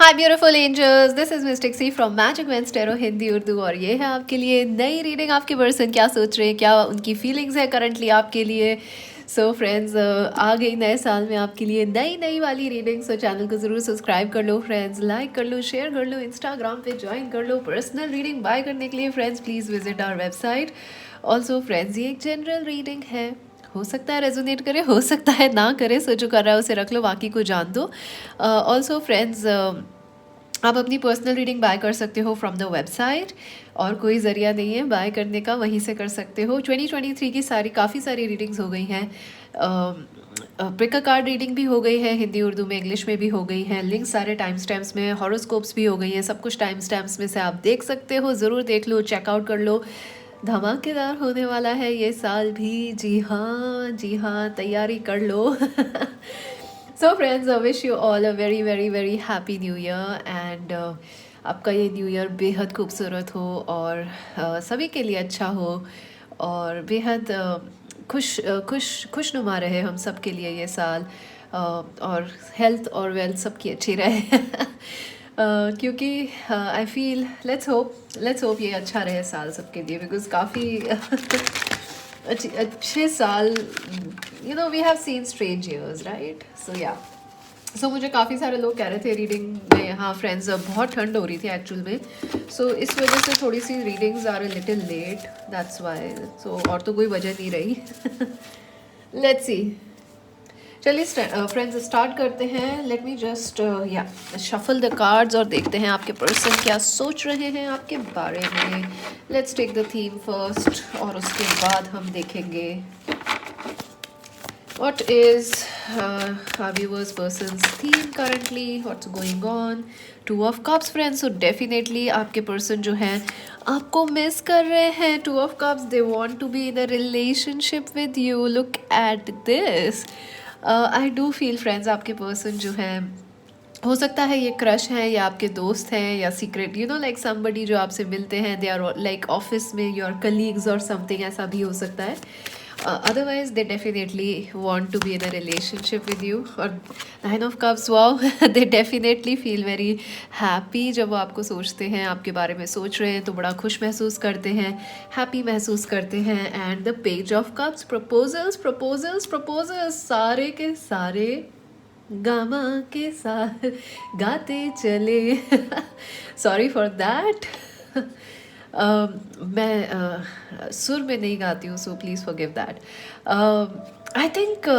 Hi beautiful angels, this is mistake sea from magic veins tarot Hindi Urdu. और ये है आपके लिए नई रीडिंग। आपके पर्सन क्या सोच रहे हैं, क्या उनकी फीलिंग्स है करंटली आपके लिए। सो फ्रेंड्स, आ गई नए साल में आपके लिए नई नई वाली रीडिंग। सो चैनल को ज़रूर सब्सक्राइब कर लो फ्रेंड्स, लाइक कर लो, शेयर कर लो, इंस्टाग्राम पे ज्वाइन कर लो। पर्सनल रीडिंग बाय करने के लिए friends please visit our website. Also friends, ये एक जनरल रीडिंग है, हो सकता है रेजोनेट करे, हो सकता है ना करे। सो जो कर रहा है उसे रख लो, बाकी को जान दो। ऑल्सो फ्रेंड्स, आप अपनी पर्सनल रीडिंग बाय कर सकते हो फ्रॉम द वेबसाइट, और कोई ज़रिया नहीं है बाय करने का, वहीं से कर सकते हो। 2023 की काफ़ी सारी रीडिंग्स हो गई हैं। पिक अ कार्ड रीडिंग भी हो गई है, हिंदी उर्दू में, इंग्लिश में भी हो गई है। लिंक सारे टाइम स्टैम्प्स में, हॉरोस्कोप्स भी हो गई हैं, सब कुछ टाइम स्टैम्प्स में से आप देख सकते हो। ज़रूर देख लो, चेकआउट कर लो। धमाकेदार होने वाला है ये साल भी। जी हाँ, तैयारी कर लो। So friends, I wish you all a very very very happy new year. And आपका ये न्यू ईयर बेहद खूबसूरत हो और सभी के लिए अच्छा हो, और बेहद खुशनुमा रहे हम सब के लिए ये साल। और हेल्थ और वेल्थ सबकी अच्छी रहे। क्योंकि आई फील, लेट्स होप ये अच्छा रहे साल सबके लिए, बिकॉज काफ़ी अच्छे साल, we have seen strange years, right. So yeah, so मुझे काफ़ी सारे लोग कह रहे थे रीडिंग में, हाँ फ्रेंड्स, बहुत ठंड हो रही थी एक्चुअल में। सो इस वजह से थोड़ी सी readings are a little late, that's why. So और तो कोई वजह नहीं रही। लेट्स सी, चलिए फ्रेंड्स स्टार्ट करते हैं। लेट मी जस्ट या शफल द कार्ड्स और देखते हैं आपके पर्सन क्या सोच रहे हैं आपके बारे में। Let's take the theme first, और उसके बाद हम देखेंगे what is our viewers person's theme currently, what's going on. Two of cups friends, so definitely आपके person जो हैं आपको मिस कर रहे हैं। Two of cups, they want to be in a relationship with you. Look at this. I do feel friends, आपके person जो हैं, हो सकता है ये क्रश है या आपके दोस्त हैं या सीक्रेट, लाइक समबडी जो आपसे मिलते हैं, दे आर लाइक ऑफिस में योर कलीग्स और समथिंग, ऐसा भी हो सकता है। Otherwise they definitely want to be in a relationship with you. और 9 of cups, wow, they definitely feel very happy जब वो आपको सोचते हैं, आपके बारे में सोच रहे हैं तो बड़ा खुश महसूस करते हैं, हैप्पी महसूस करते हैं। And the page of cups, proposals proposals proposals, सारे के सारे गामा के साथ गाते चले। Sorry for that. मैं सुर में नहीं गाती हूँ, so please forgive that. I think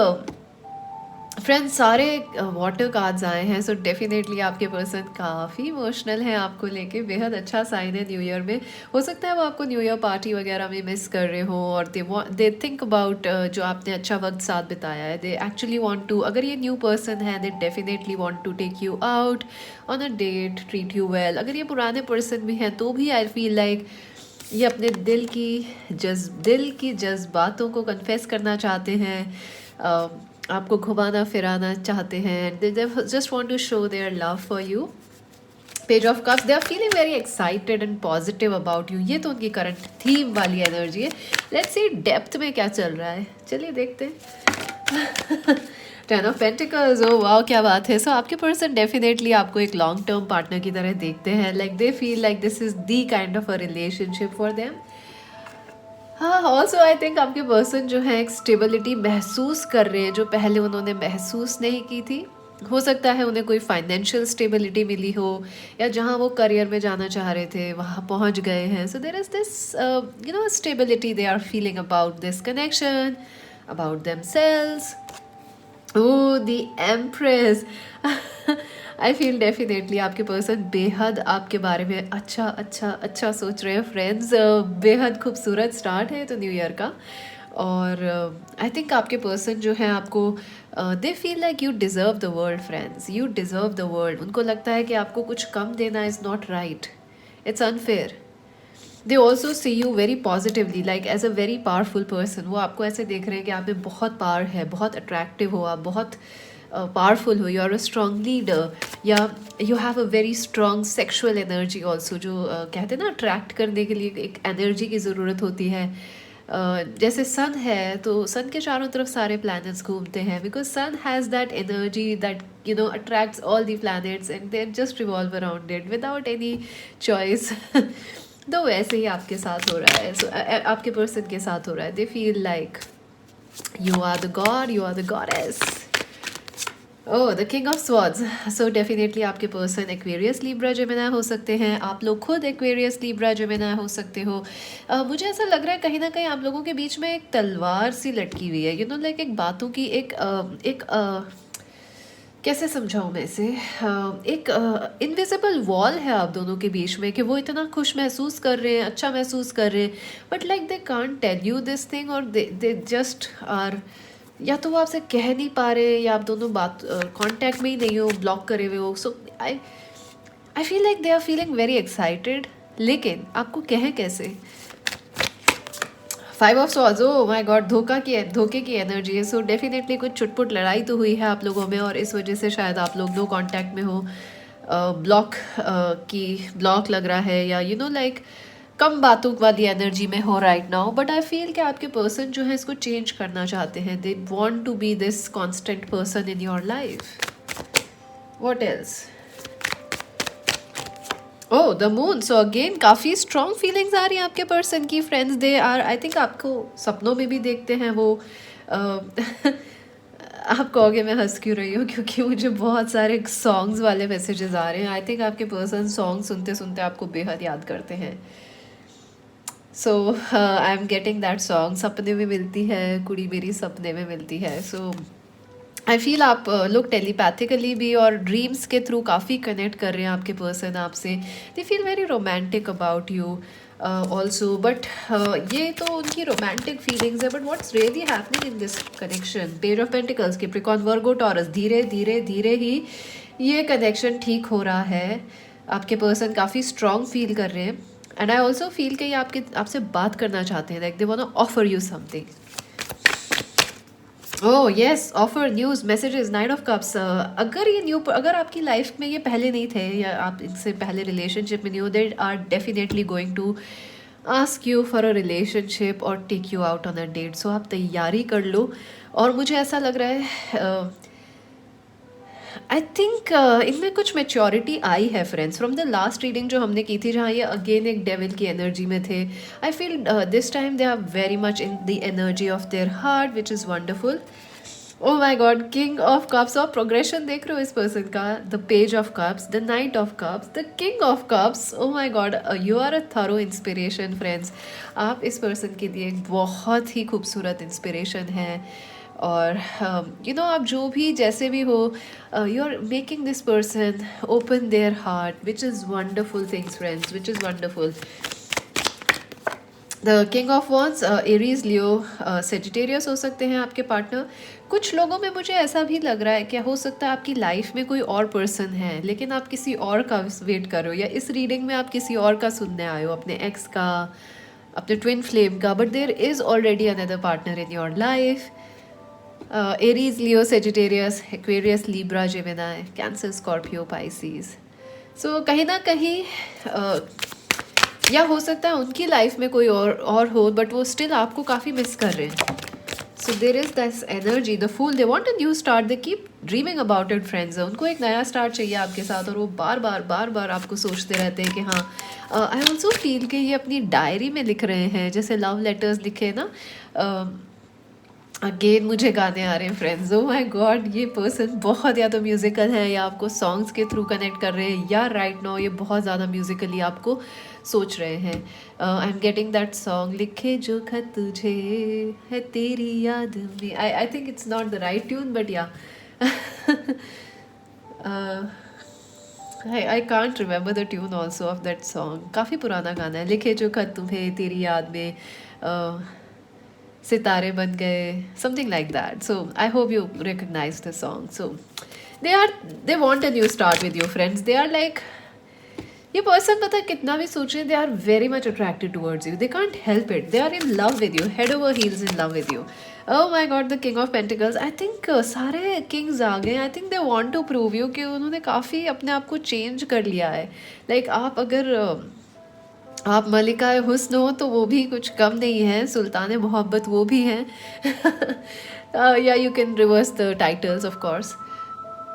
friends, सारे वाटर कार्ड्स आए हैं, सो डेफिनेटली आपके पर्सन काफ़ी इमोशनल हैं आपको लेके। बेहद अच्छा साइन है न्यू ईयर में। हो सकता है वो आपको न्यू ईयर पार्टी वगैरह में मिस कर रहे हो, और दे थिंक अबाउट जो आपने अच्छा वक्त साथ बिताया है। दे एक्चुअली वांट टू, अगर ये न्यू पर्सन है, they definitely want to take you out on a date, treat you well. अगर ये पुराने पर्सन भी हैं तो भी आई फील लाइक ये अपने दिल की जज्बातों को कन्फेस करना चाहते हैं, आपको घुमाना फिराना चाहते हैं। They just want to show their love for you. Page of cups, they are feeling very excited and positive about you. ये तो उनकी करंट थीम वाली एनर्जी है। लेट्स सी डेप्थ में क्या चल रहा है, चलिए देखते हैं। 10 ऑफ पेंटिकल्स, ओ वाओ, क्या बात है। सो आपके पर्सन डेफिनेटली आपको एक लॉन्ग टर्म पार्टनर की तरह देखते हैं। Like they feel like this is the kind of a relationship for them. हाँ, ऑल्सो आई थिंक आपके पर्सन जो है एक स्टेबिलिटी महसूस कर रहे हैं जो पहले उन्होंने महसूस नहीं की थी। हो सकता है उन्हें कोई फाइनेंशियल स्टेबिलिटी मिली हो, या जहाँ वो करियर में जाना चाह रहे थे वहाँ पहुँच गए हैं। So there is this stability they are feeling about this connection, about themselves. Oh, the empress. I feel definitely आपके पर्सन बेहद आपके बारे में अच्छा सोच रहे हैं फ्रेंड्स। बेहद खूबसूरत स्टार्ट है तो न्यू ईयर का। और आई थिंक आपके पर्सन जो है आपको, they feel like you deserve the world friends, you deserve the world. उनको लगता है कि आपको कुछ कम देना is not right, it's unfair. They also see you very positively, like as a very powerful person. वो आपको ऐसे देख रहे हैं कि आप में बहुत पावर है, बहुत अट्रैक्टिव हो, आप बहुत पावरफुल हो, you are a strong leader, या you have a very strong sexual energy also. जो कहते हैं ना, अट्रैक्ट करने के लिए एक एनर्जी की ज़रूरत होती है। जैसे सन है तो सन के चारों तरफ सारे प्लैनेट्स घूमते हैं, because sun has that energy that attracts all the planets and they just revolve around it without any choice. तो वैसे ही आपके साथ हो रहा है, आपके पर्सन के साथ हो रहा है। They feel like you are the god, you are the goddess. Oh, the king of swords. So definitely आपके पर्सन एक्वेरियस लिब्रा जेमिनी हो सकते हैं, आप लोग खुद एक्वेरियस लिब्रा जेमिनी हो सकते हो। मुझे ऐसा लग रहा है कहीं ना कहीं आप लोगों के बीच में एक तलवार सी लटकी हुई है, लाइक एक बातों की एक कैसे समझाऊँ मैं इसे, एक इनविजिबल वॉल है आप दोनों के बीच में कि वो इतना खुश महसूस कर रहे हैं, अच्छा महसूस कर रहे हैं, but like they can't tell you this thing, और दे जस्ट आर, या तो वो आपसे कह नहीं पा रहे, या आप दोनों बात कांटेक्ट में ही नहीं हो, ब्लॉक करे हुए हो। So I feel like they are feeling very excited, लेकिन आपको कहें कैसे। 5 of swords, oh my god, धोखे की एनर्जी है। सो डेफिनेटली कुछ चुटपुट लड़ाई तो हुई है आप लोगों में, और इस वजह से शायद आप लोग नो कांटेक्ट में हो, ब्लॉक लग रहा है, या लाइक कम बातों वाली एनर्जी में हो right now. But I feel कि आपके पर्सन जो है इसको चेंज करना चाहते हैं। They want to be this constant person in your life. What else? Oh, the moon. So again काफ़ी स्ट्रॉन्ग फीलिंग्स आ रही हैं आपके पर्सन की। Friends, they are, I think आपको सपनों में भी देखते हैं वो। आप कहोगे मैं हंस क्यों रही हूँ, क्योंकि मुझे बहुत सारे सॉन्ग्स वाले मैसेजेस आ रहे हैं। आई थिंक आपके पर्सन सॉन्ग सुनते सुनते आपको बेहद याद करते हैं। So I am getting that song, सपने में मिलती है कुड़ी मेरी, सपने में मिलती है। सो आई फील आप लोग टेलीपैथिकली भी और ड्रीम्स के थ्रू काफ़ी कनेक्ट कर रहे हैं आपके पर्सन आपसे। दे feel very romantic about you also, but ये तो उनकी रोमांटिक फीलिंग्स है, but what's really happening in this connection? Page of pentacles, Capricorn, Virgo, taurus, धीरे धीरे धीरे ही ये कनेक्शन ठीक हो रहा है। आपके पर्सन काफ़ी स्ट्रॉन्ग फील कर रहे हैं, एंड आई ऑल्सो फील कि ये आपसे बात करना चाहते हैं, like they want to offer you something. Oh yes, offer, news, messages, knight of cups. अगर आपकी लाइफ में ये पहले नहीं थे, या आप इनसे पहले रिलेशनशिप में नहीं हो, they are definitely going to ask you for a relationship और take you out on a date. So आप तैयारी कर लो। और मुझे ऐसा लग रहा है आई थिंक इनमें कुछ मेच्योरिटी आई है friends, from the last reading जो हमने की थी, जहाँ ये अगेन एक डेविल की एनर्जी में थे। I feel this time they are very much in the energy of their heart, which is wonderful. Oh my god, king of cups, और प्रोग्रेशन देख रहे हो इस पर्सन का। The page of cups, the knight of cups, the king of cups. Oh my god, you are a thorough inspiration friends. आप इस person के लिए एक बहुत ही खूबसूरत इंस्पिरेशन है। और आप जो भी जैसे भी हो, you are making this person open their heart, which is wonderful things friends, which is wonderful. The king of wands, Aries, Leo, Sagittarius हो सकते हैं आपके पार्टनर। कुछ लोगों में मुझे ऐसा भी लग रहा है कि हो सकता है आपकी लाइफ में कोई और पर्सन है, लेकिन आप किसी और का वेट कर रहे हो, या इस रीडिंग में आप किसी और का सुनने आए हो, अपने एक्स का, अपने ट्विन फ्लेम का, but there is already another partner in your life. Aries, Leo, Sagittarius, Aquarius, Libra, Gemini, Cancer, Scorpio, Pisces. So कहीं ना कहीं या हो सकता है उनकी लाइफ में कोई और हो, बट वो स्टिल आपको काफ़ी मिस कर रहे हैं। So there is this energy, the fool, they want a new start, they keep dreaming about it friends. उनको एक नया स्टार्ट चाहिए आपके साथ, और वो बार बार आपको सोचते रहते हैं कि हाँ। आई ऑल्सो फील कि ये अपनी डायरी में लिख रहे हैं, जैसे लव लेटर्स लिखे ना। अगेन मुझे गाने आ रहे हैं फ्रेंड्स। ओह माय गॉड, ये पर्सन बहुत या तो म्यूज़िकल है, या आपको सॉन्ग्स के थ्रू कनेक्ट कर रहे हैं, या राइट नाउ ये बहुत ज़्यादा म्यूज़िकली आपको सोच रहे हैं। I am getting that song, लिखे जो खत तुझे है तेरी याद में। I think it's not the right tune, but yeah I can't remember the tune also of that song. काफ़ी पुराना गाना है। लिखे जो खत तुम्हें तेरी याद में, सितारे बन गए, something like that. So I hope you recognise the song. So they want a new start with you friends. They are like, ये पर्सन पता है कितना भी सोचे, they are very much attracted towards you, they can't help it, they are in love with you, head over heels in love with you. Oh my god, the king of pentacles. I think सारे kings आ गए। आई think they want to prove you कि उन्होंने काफ़ी अपने आप को change कर लिया है। लाइक आप अगर आप मलिका हुस्न हो तो वो भी कुछ कम नहीं है, सुल्तान मोहब्बत वो भी हैं। या you can reverse the titles of course.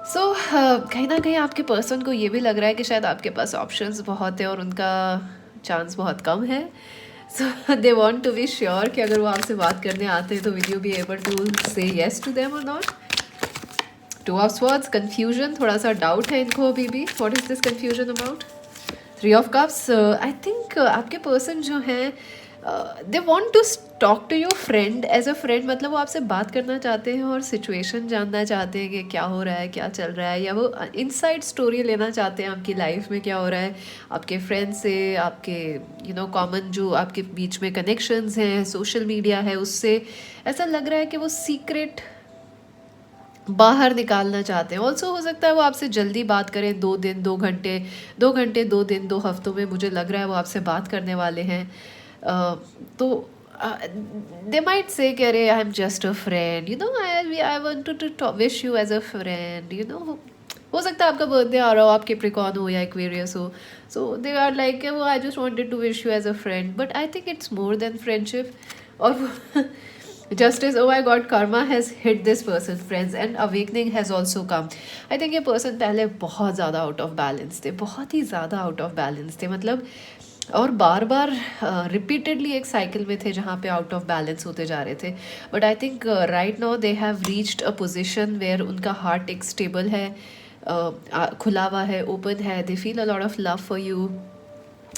So कहीं ना कहीं आपके पर्सन को ये भी लग रहा है कि शायद आपके पास ऑप्शंस बहुत है और उनका चांस बहुत कम है। So they want to be sure कि अगर वो आपसे बात करने आते हैं तो will you be able to say yes to them और not. Two of swords, confusion, थोड़ा सा डाउट है इनको अभी भी। What is this confusion about? Three of cups, I think आपके पर्सन जो हैं they want to talk to your friend as a friend, मतलब वो आपसे बात करना चाहते हैं और सिचुएशन जानना चाहते हैं कि क्या हो रहा है, क्या चल रहा है, या वो इनसाइड स्टोरी लेना चाहते हैं आपकी लाइफ में क्या हो रहा है आपके फ्रेंड से, आपके कॉमन जो आपके बीच में कनेक्शंस हैं, सोशल मीडिया है, उससे ऐसा लग रहा है कि वो सीक्रेट बाहर निकालना चाहते हैं। ऑल्सो हो सकता है वो आपसे जल्दी बात करें, 2 दिन 2 घंटे, 2 घंटे 2 दिन 2 हफ्तों में मुझे लग रहा है वो आपसे बात करने वाले हैं। तो दे माइट से कि अरे I am just a friend, I want to wish you as a friend, हो सकता है आपका बर्थडे आ रहा हो, आप कैप्रिकॉर्न हो या एक्वेरियस हो, सो दे आर लाइक वो I just wanted to wish you as a friend, but I think it's more than friendship. और Justice, oh my God, karma has hit this person, friends, and awakening has also come. I think ये person पहले बहुत ज़्यादा out of balance थे, बहुत ही ज़्यादा out of balance थे, मतलब और बार बार रिपीटेडली एक साइकिल में थे जहाँ पे आउट ऑफ बैलेंस होते जा रहे थे। But I think right now they have reached a position where उनका हार्ट एक स्टेबल है, खुला हुआ है, ओपन है, they feel a lot of love for you.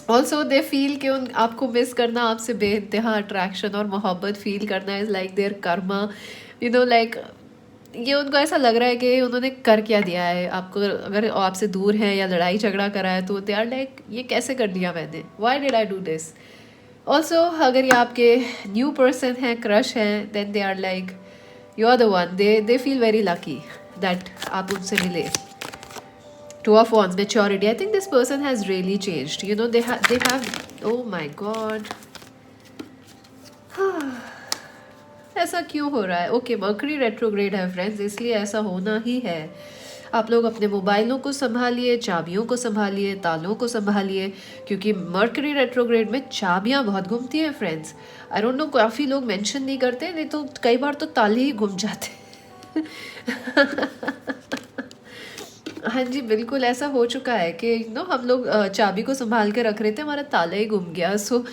Also they feel कि उन आपको मिस करना, आपसे बेइंतहा अट्रैक्शन और मोहब्बत फील करना is like their karma, like ये उनको ऐसा लग रहा है कि उन्होंने कर क्या दिया है आपको, अगर आपसे दूर है या लड़ाई झगड़ा करा है तो दे आर लाइक ये कैसे कर दिया मैंने, why did I do this. Also अगर ये आपके न्यू पर्सन है, क्रश है, then they are like you are the one, they feel very lucky that आप उनसे मिले। Two of Wands, maturity. I think this person has really changed. They have. Oh my God. ऐसा क्यों हो रहा है? ओके, मर्करी रेट्रोग्रेड है friends, इसलिए ऐसा होना ही है। आप लोग अपने मोबाइलों को संभालिए, चाबियों को संभालिए, तालों को संभालिए, क्योंकि मर्करी रेट्रोग्रेड में चाबियां बहुत घूमती हैं फ्रेंड्स। आई डोंट नो, काफ़ी लोग मेंशन नहीं करते, नहीं तो कई बार तो ताले ही घूम जाते। हाँ जी, बिल्कुल ऐसा हो चुका है कि हम लोग चाबी को संभाल के रख रहे थे, हमारा ताला ही गुम गया। सो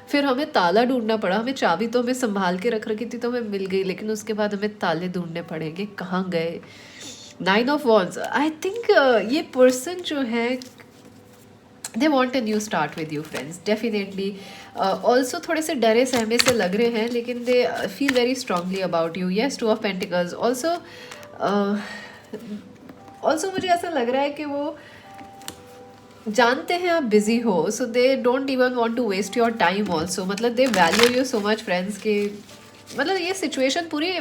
फिर हमें ताला ढूंढना पड़ा। हमें चाबी तो हमें संभाल के रख रखी थी तो हमें मिल गई, लेकिन उसके बाद हमें ताले ढूंढने पड़ेंगे, कहाँ गए। 9 ऑफ वॉन्ड्स, आई थिंक ये पर्सन जो है दे want a new start with you friends, definitely. Also थोड़े से डरे सहमे से लग रहे हैं, लेकिन दे feel very strongly about you. Yes, 2 of pentacles. Also मुझे ऐसा लग रहा है कि वो जानते हैं आप बिजी हो, so they don't even want to waste your time also, मतलब they value you so much friends के, मतलब ये सिचुएशन पूरी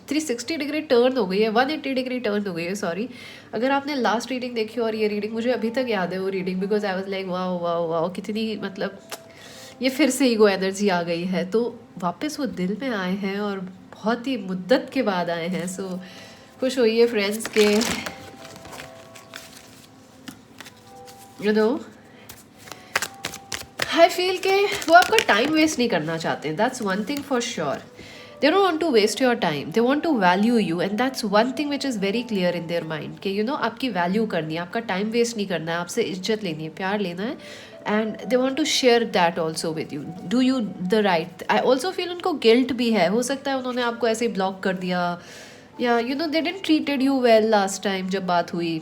360 डिग्री टर्न हो गई है, 180 डिग्री टर्न हो गई है, सॉरी। अगर आपने लास्ट रीडिंग देखी और ये रीडिंग, मुझे अभी तक याद है वो reading, because I was like wow wow wow, कितनी मतलब ये फिर से ईगो एनर्जी आ गई है, तो वापस वो दिल में आए हैं और बहुत ही मुद्दत के बाद आए हैं। सो खुश होइए फ्रेंड्स के आई फील के वो आपका टाइम वेस्ट नहीं करना चाहते, that's one thing for sure. They don't want to waste your time, they want to value you, and that's one thing which is very clear in their mind कि आपकी value करनी है, आपका time waste नहीं करना है, आपसे इज्जत लेनी है, प्यार लेना है, and they want to share that also with you, do you the right. I also feel उनको गिल्ट भी है, हो सकता है उन्होंने आपको ऐसे ही ब्लॉक कर दिया, या they didn't treated you well last time जब बात हुई,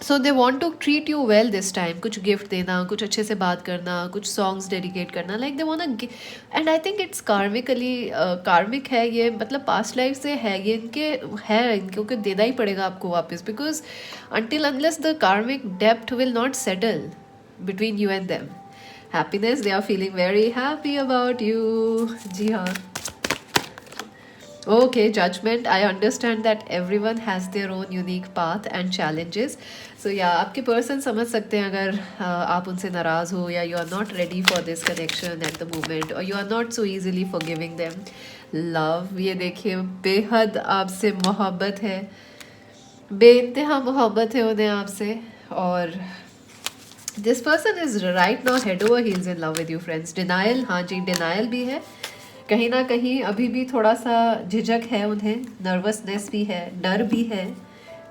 so they want to treat you well this time, कुछ गिफ्ट देना, कुछ अच्छे से बात करना, कुछ सॉन्ग्स डेडिकेट करना, like they want, and I think it's karmic है ये, मतलब पास्ट लाइफ से है ये, इनके देना ही पड़ेगा आपको वापस, because until unless the karmic debt will not settle between you and them. Happiness, they are feeling very happy about you. जी हाँ. Okay, judgment. I understand that everyone has their own unique path and challenges. So yeah, आपके person समझ सकते हैं अगर आप उनसे नाराज़ हो, या you are not ready for this connection at the moment, or you are not so easily forgiving them. Love, ये देखिए बेहद आपसे मोहब्बत है, बेइंतहा मोहब्बत है उन्हें आपसे, और this person is right now head over heels in love with you friends. Denial, हाँ जी, डिनायल भी है कहीं ना कहीं. अभी भी थोड़ा सा झिझक है उन्हें, नर्वसनेस भी है, डर भी है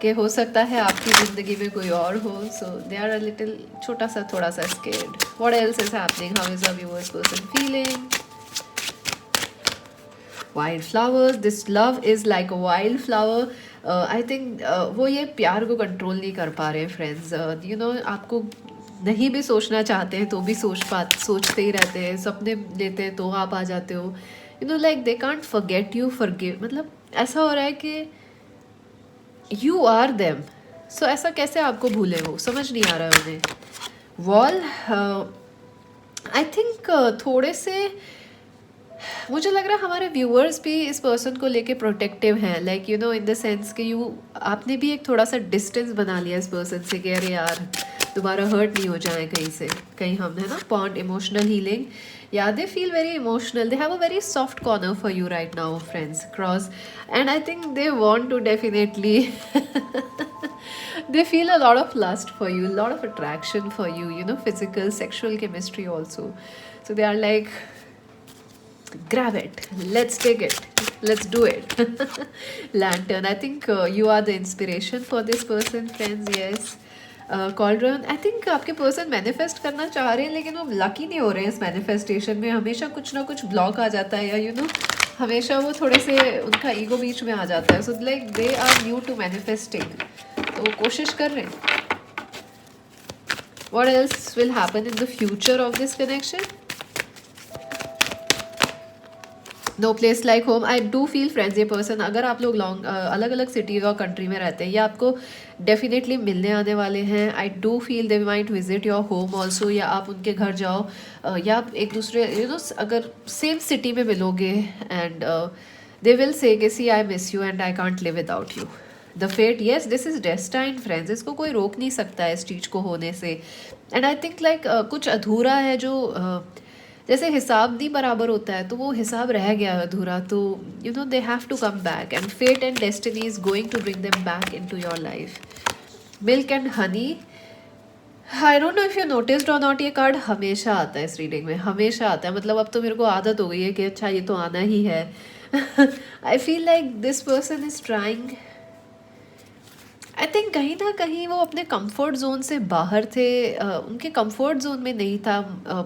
कि हो सकता है आपकी ज़िंदगी में कोई और हो. So they are a little, छोटा सा थोड़ा सा scared. What else is happening? How is a viewers person feeling? Wild flowers. This love is like a wild flower. I think वो ये प्यार को कंट्रोल नहीं कर पा रहे हैं फ्रेंड्स. यू नो, आपको नहीं भी सोचना चाहते हैं तो भी सोचते ही रहते हैं. सपने लेते हैं तो आप आ जाते हो. You know, like they can't forget you, forgive. मतलब ऐसा हो रहा है कि यू आर देम. सो ऐसा कैसे आपको भूले, वो समझ नहीं आ रहा है उन्हें. वॉल, आई थिंक थोड़े से मुझे लग रहा है हमारे व्यूअर्स भी इस पर्सन को लेके प्रोटेक्टिव हैं. Like you know, in the sense कि आपने भी एक थोड़ा सा डिस्टेंस बना लिया इस पर्सन से कि अरे यार दोबारा हर्ट नहीं हो जाए कहीं से कहीं. हम है ना, pond emotional healing. Yeah they feel very emotional. They have a very soft corner for you right now friends, cross. And I think they want to definitely they feel a lot of lust for you, a lot of attraction for you, you know, physical, sexual chemistry also. So they are like, grab it, let's take it, let's do it. Lantern, I think you are the inspiration for this person friends. Yes. कॉलरन, I think आपके person manifest करना चाह रहे हैं लेकिन वो lucky नहीं हो रहे हैं इस मैनिफेस्टेशन में. हमेशा कुछ ना कुछ ब्लॉक आ जाता है, या यू नो हमेशा वो थोड़े से उनका ईगो बीच में आ जाता है. So like they are new to manifesting, तो वो कोशिश कर रहे हैं. What else will happen in the future of this connection? No place like home. I do feel friends, ये पर्सन, अगर आप लोग लॉन्ग अलग अलग सिटीज और कंट्री में रहते हैं, ये आपको डेफिनेटली मिलने आने वाले हैं. I do feel they might visit your home also, या आप उनके घर जाओ, या आप एक दूसरे यू नो अगर सेम सिटी में मिलोगे. एंड दे विल से कि see I miss you and I can't live without you. The fate, yes this is destined friends. इसको कोई रोक नहीं सकता है इस चीज़ को होने से. एंड आई थिंक लाइक कुछ अधूरा है जो जैसे हिसाब नहीं बराबर होता है, तो वो हिसाब रह गया अधूरा. तो you know they have to come back and fate and destiny is going to bring them back into your life. Milk and honey, I don't know if you noticed और नॉट, ये card हमेशा आता है इस reading में, हमेशा आता है. मतलब अब तो मेरे को आदत हो गई है कि अच्छा ये तो आना ही है. आई feel like this person is trying, I think कहीं ना कहीं वो अपने कंफर्ट जोन से बाहर थे. उनके कंफर्ट जोन में नहीं था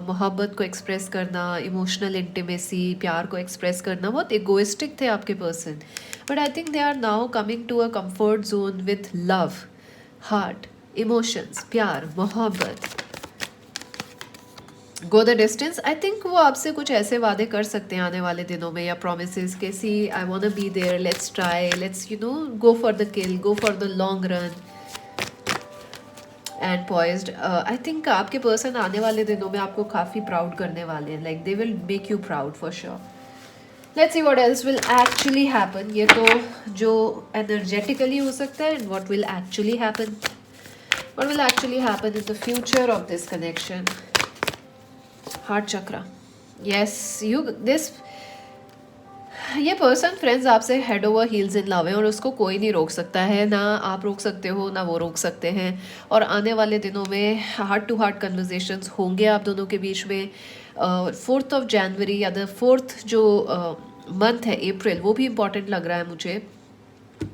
मोहब्बत को एक्सप्रेस करना, इमोशनल इंटीमेसी, प्यार को एक्सप्रेस करना. बहुत इगोइस्टिक थे आपके person. But I think they are now coming to a comfort zone with love, heart, emotions, प्यार, मोहब्बत. Go the distance, I think वो आपसे कुछ ऐसे वादे कर सकते हैं आने वाले दिनों में, या प्रोमिस के see I want be there, let's try, let's you know go for the kill, go for the long run. And poised, I think आपके पर्सन आने वाले दिनों में आपको काफ़ी प्राउड करने वाले हैं. Like they will make you proud for sure. Let's see what else will actually happen. ये तो जो एनर्जेटिकली हो सकता है. And what will actually happen, what will actually happen in the future of this connection. Heart chakra, yes you this, ये person friends आपसे head over heels in love है और उसको कोई नहीं रोक सकता है. ना आप रोक सकते हो, ना वो रोक सकते हैं. और आने वाले दिनों में हार्ट टू हार्ट कन्वर्जेशंस होंगे आप दोनों के बीच में. 4th of January या द 4th जो मंथ है अप्रैल, वो भी इम्पॉर्टेंट लग रहा है मुझे.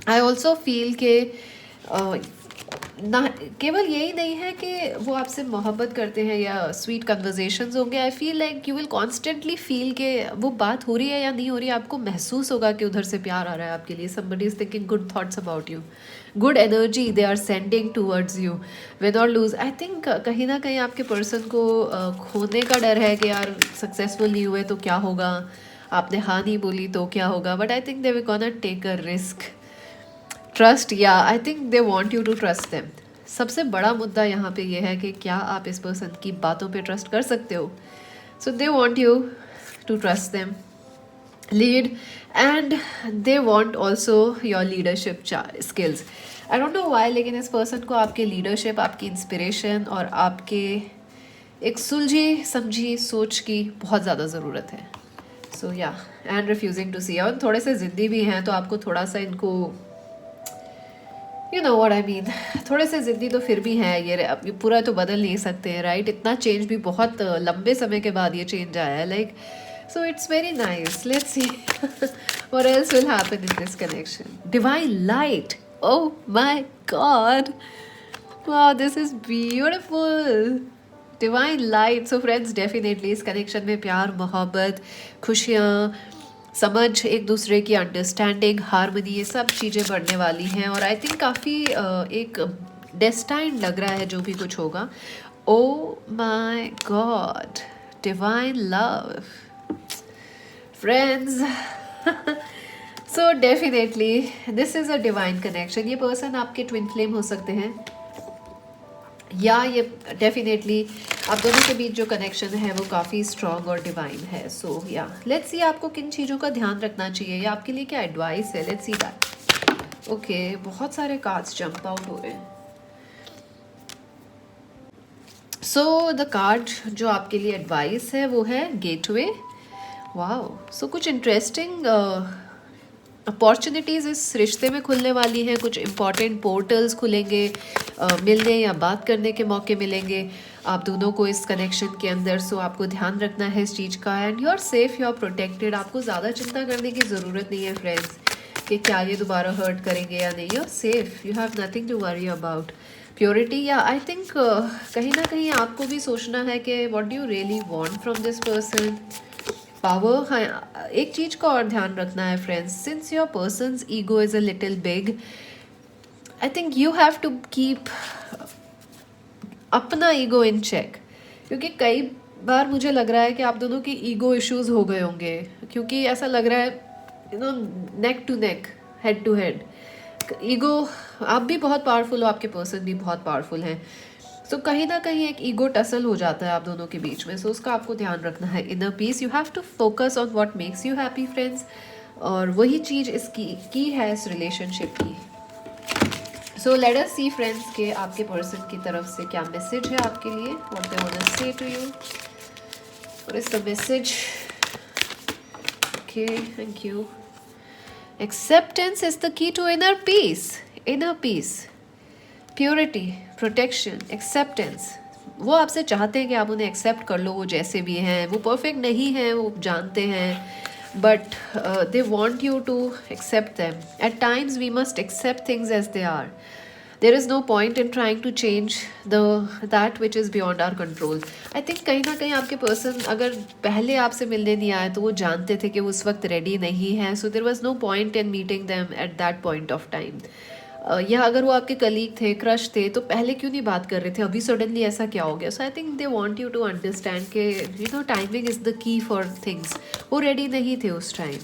आई ऑल्सो फील के ना केवल यही नहीं है कि वो आपसे मोहब्बत करते हैं या स्वीट कन्वर्जेशंस होंगे. आई feel like you will constantly feel कि वो बात हो रही है या नहीं हो रही है, आपको महसूस होगा कि उधर से प्यार आ रहा है आपके लिए. Somebody is thinking good thoughts about you, good energy they are sending towards you. Win और लूज, आई थिंक कहीं ना कहीं आपके पर्सन को खोने का डर है कि यार सक्सेसफुल नहीं हुए तो क्या होगा, आपने हाँ नहीं बोली तो क्या होगा. But I think they will gonna take a risk. Trust, yeah I think they want you to trust them. सबसे बड़ा मुद्दा यहाँ पे ये है कि क्या आप इस पर्सन की बातों पे ट्रस्ट कर सकते हो. So they want you to trust them, lead, and they want also your leadership skills. I don't know why, लेकिन इस पर्सन को आपके लीडरशिप, आपकी इंस्पिरेशन और आपके एक सुलझी समझी सोच की बहुत ज़्यादा ज़रूरत है. सो या, एंड रिफ्यूजिंग टू सी. और थोड़े से ज़िद्दी भी हैं, तो आपको थोड़ा सा इनको you know what I mean. थोड़े से ज़िद्दी तो फिर भी हैं ये, अब ये पूरा तो बदल नहीं सकते हैं, राइट? इतना चेंज भी बहुत लंबे समय के बाद ये चेंज आया है, like so it's very nice. Let's see what else will happen in this connection. Divine light, oh my God, wow this is beautiful. Divine light. So friends, definitely इस कनेक्शन में प्यार, मोहब्बत, खुशियाँ, समझ, एक दूसरे की अंडरस्टैंडिंग, हारमनी, ये सब चीज़ें बढ़ने वाली हैं। और आई थिंक काफ़ी एक डेस्टाइन लग रहा है जो भी कुछ होगा। Oh my God, divine love friends. So definitely this is a divine connection. ये पर्सन आपके ट्विन फ्लेम हो सकते हैं, या ये डेफिनेटली आप दोनों के बीच जो कनेक्शन है वो काफ़ी स्ट्रॉन्ग और डिवाइन है। सो या लेट्स सी आपको किन चीज़ों का ध्यान रखना चाहिए या आपके लिए क्या एडवाइस है। Let's see that. ओके, बहुत सारे कार्ड्स जंप आउट हो रहे हैं। सो द कार्ड जो आपके लिए एडवाइस है वो है गेटवे। वाओ, सो कुछ इंटरेस्टिंग अपॉर्चुनिटीज़ इस रिश्ते में खुलने वाली हैं। कुछ इंपॉर्टेंट पोर्टल्स खुलेंगे, मिलने या बात करने के मौके मिलेंगे आप दोनों को इस कनेक्शन के अंदर। सो आपको ध्यान रखना है इस चीज़ का, and you are safe, you are protected. आपको ज़्यादा चिंता करने की ज़रूरत नहीं है फ्रेंड्स कि क्या ये दोबारा हर्ट करेंगे या नहीं। You are safe, you have nothing to worry about. Purity, या आई थिंक कहीं ना कहीं आपको भी सोचना है कि what do you really want from this person. Power, हाँ, एक चीज़ का और ध्यान रखना है friends, since your person's ego is a little big, I think you have to keep अपना ईगो इन चेक। क्योंकि कई बार मुझे लग रहा है कि आप दोनों की ईगो इश्यूज हो गए होंगे, क्योंकि ऐसा लग रहा है you know neck to neck, head to head ego. आप भी बहुत पावरफुल हो, आपके पर्सन भी बहुत पावरफुल हैं। सो कहीं ना कहीं एक ईगो टसल हो जाता है आप दोनों के बीच में। सो उसका आपको ध्यान रखना है। Inner peace, you have to focus on what makes you happy friends, और वही चीज़ इसकी की है इस रिलेशनशिप की। सो लेट अस सी फ्रेंड्स के आपके पर्सन की तरफ से क्या मैसेज है आपके लिए, what they want to say to you, what is the message. Okay, thank you. Acceptance is the key to inner peace. Inner peace, purity, protection, acceptance. वो आपसे चाहते हैं कि आप उन्हें एक्सेप्ट कर लो, वो जैसे भी हैं। वो परफेक्ट नहीं हैं, वो जानते हैं, but they want you to accept them. At times we must accept things as they are. There is no point in trying to change that which is beyond our control. I think कहीं ना कहीं आपके person अगर पहले आपसे मिलने नहीं आए तो वो जानते थे कि वो उस वक्त रेडी नहीं है। So there was no point in meeting them at that point of time. या अगर वो आपके कलीग थे, क्रश थे, तो पहले क्यों नहीं बात कर रहे थे, अभी सडनली ऐसा क्या हो गया। So I think they want you to understand कि you know timing is the key for things. वो रेडी नहीं थे उस time.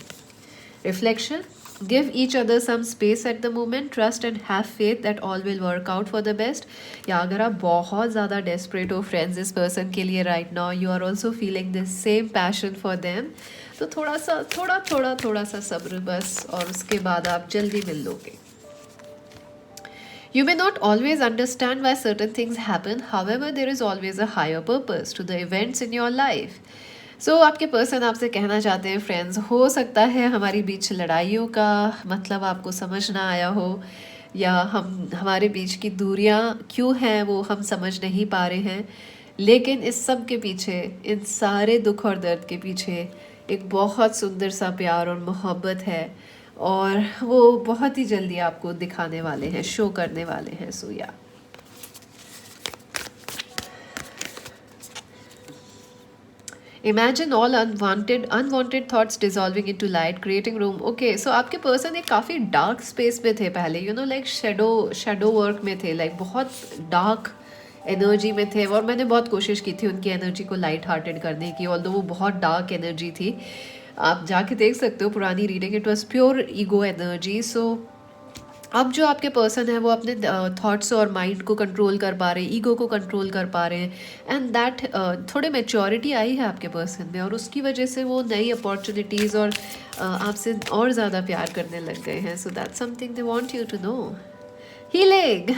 Reflection, give each other some space at the moment, trust and have faith that all will work out for the best. या अगर आप बहुत ज़्यादा desperate हो फ्रेंड्स इस पर्सन के लिए right now, you are also feeling this same passion for them, तो थोड़ा सा सब्र बस, और उसके बाद आप जल्दी मिल लोगे। You may not always understand why certain things happen, however, there is always a higher purpose to the events in your life. So, आपके पर्सन आपसे कहना चाहते हैं फ्रेंड्स, हो सकता है हमारी बीच लड़ाइयों का मतलब आपको समझ ना आया हो, या हमारे बीच की दूरियां क्यों हैं वो हम समझ नहीं पा रहे हैं, लेकिन इस सब के पीछे, इन सारे दुख और दर्द के पीछे एक बहुत सुंदर सा प्यार और मोहब्बत है, और वो बहुत ही जल्दी आपको दिखाने वाले हैं, शो करने वाले हैं। So yeah imagine all unwanted thoughts dissolving into light, creating room. Okay, so आपके पर्सन एक काफ़ी डार्क स्पेस में थे पहले, you know like shadow work में थे, लाइक बहुत डार्क एनर्जी में थे। और मैंने बहुत कोशिश की थी उनकी एनर्जी को लाइट हार्टेड करने की, ऑल्दो वो बहुत डार्क एनर्जी थी। आप जाके देख सकते हो पुरानी reading, it was pure ego energy. So अब जो आपके पर्सन है वो अपने थॉट्स और माइंड को कंट्रोल कर पा रहे हैं, ईगो को कंट्रोल कर पा रहे हैं, एंड दैट थोड़े मैच्योरिटी आई है आपके पर्सन में, और उसकी वजह से वो नई अपॉर्चुनिटीज़ और आपसे और ज़्यादा प्यार करने लग गए हैं। So that's something they want you to know. Healing.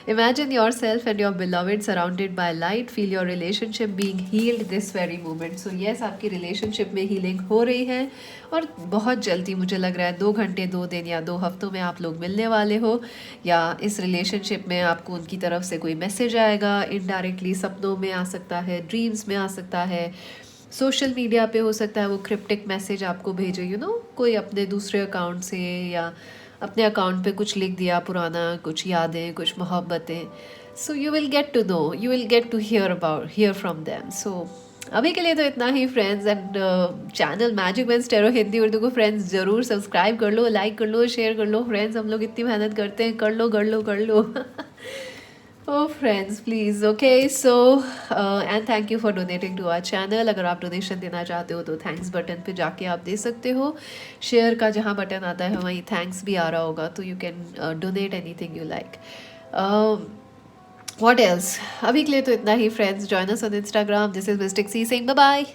Imagine yourself and your beloved surrounded by light. Feel your relationship being healed this very moment. So yes, आपकी relationship में healing हो रही है और बहुत जल्दी, मुझे लग रहा है 2 घंटे, 2 दिन या 2 हफ्तों में आप लोग मिलने वाले हो, या इस रिलेशनशिप में आपको उनकी तरफ से कोई मैसेज आएगा, इनडायरेक्टली सपनों में आ सकता है, ड्रीम्स में आ सकता है, सोशल मीडिया पे हो सकता है वो क्रिप्टिक मैसेज आपको भेजे, कोई अपने दूसरे अकाउंट से, या अपने अकाउंट पे कुछ लिख दिया पुराना, कुछ यादें, कुछ मोहब्बतें. So you will get to know, you will get to hear from them. So अभी के लिए तो इतना ही friends. And channel Magic veins tarot Hindi Urdu को फ्रेंड्स ज़रूर सब्सक्राइब कर लो, लाइक कर लो, शेयर कर लो फ्रेंड्स. हम लोग इतनी मेहनत करते हैं, कर लो कर लो कर लो. Oh friends, please, okay, so and thank you for donating to our channel. अगर आप डोनेशन देना चाहते हो तो थैंक्स बटन पे जाके आप दे सकते हो. शेयर का जहाँ बटन आता है वहीं थैंक्स भी आ रहा होगा, तो you can donate anything you like. What else? अभी के लिए तो इतना ही friends. Join us on Instagram. This is mistake C Singh. Bye bye.